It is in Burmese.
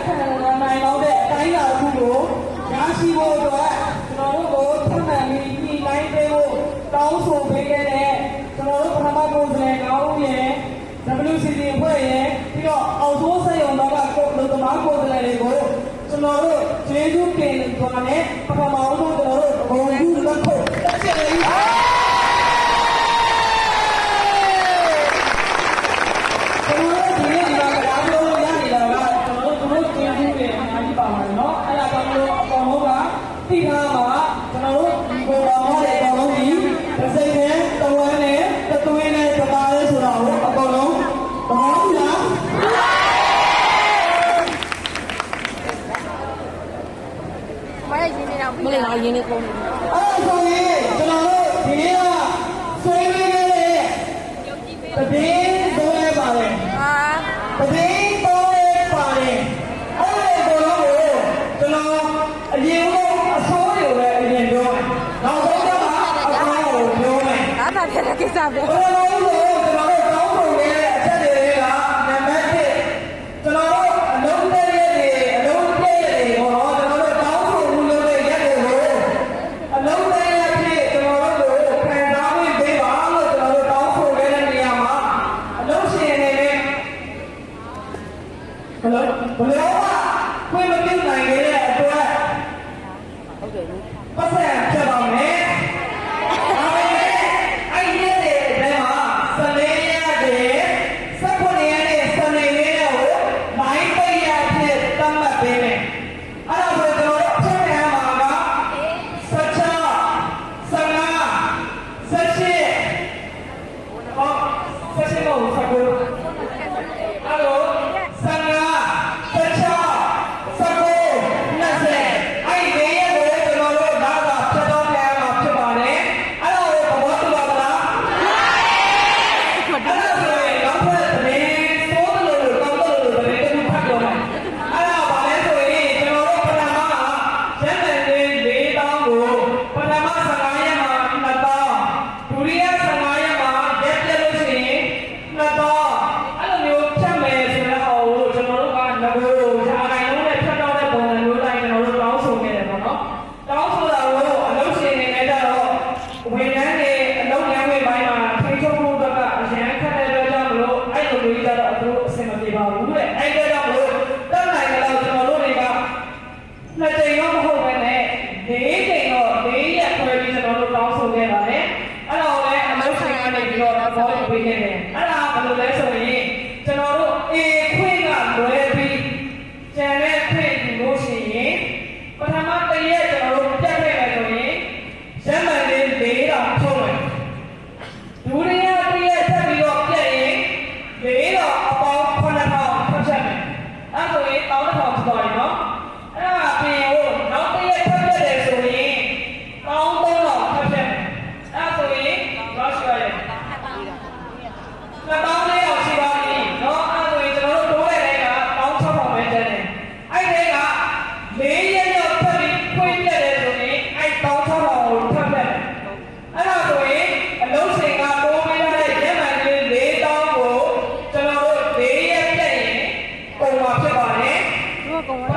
ခံနိုင်တော့တဲ့အတိုင်းအတာတစ်ခုကိုရရှိဖို့အတွက်ကျွန်တော်တို့ကိုထပ်မံပြီးညှိနှိုင်းပေးဖို့တောင်းဆိုပေးခဲ့တဲ့ကျွန်တော်တို့ပထမကိုယ်စားလှယ်ကောင်းဦးရဲ့ WCC အဖွဲ့ရဲ့ပြီးတော့အောက်တိုးဆက်ရုံတော့ကလူသမားကိုယ်စားလှယ်တွေကိုကျွန်တော်တို့ကျေးဇူးတင်သွားနဲ့ပထမဆုံးကျွန်တော်တို့ဘုံကူလက်ခုပ်တက်ချင်တယ်ဒီကမှာကျွန်တော်တို့ဒီပေါ်မှာတဲ့အကောင်လုံးဒီတစ်စိတ်နဲ့တဝန်းနဲ့တသွေးနဲ့တသားလေးဆိုတာကိုအကောင်လုံးသဘောကျလားမရရင်းနေတော့မလေးငါရင်းနေကုန်တယ်အဲ့ဒါဆိုရင်ကျွန်တော်တို့ဒီနေ့ကဆွေးနွေးခဲ့တဲ့တည်င်းသုံးလဲပါတယ်တည်င်းသုံးလဲပါတယ်အဲ့ဒီကောင်လုံးကိုကျွန်တော်အရင်ကအစိုးရပဲအရင်ပြောမယ်နောက်ဆုံးတော့အကောင်ကိုပြောမယ်အားသာဖြစ်တဲ့ကိစ္စပဲဘယ်လိုလဲကျွန်တော်တို့တောင်းဆိုနေတဲ့အချက်တွေကနံပါတ်1ကျွန်တော်တို့အလုံးတည့်ရည်အလုံးတည့်ရည်ဟောကျွန်တော်တို့တောင်းဆိုမှုလုပ်တဲ့ရက်တွေကိုအလုံးတည့်ရည်ကျွန်တော်တို့ကိုခံစားဝင်ပေးပါလို့ကျွန်တော်တို့တောင်းဆိုခဲ့တဲ့နေရာမှာအလုံးရှင်နေနဲ့ဘယ်လိုမှခွင့်မပြုနိုင်ခဲ့တဲ့အတွက်ဟုတ်တယ်လို့ပတ်စံဖြစ်ပါမယ်ကုန်ပါ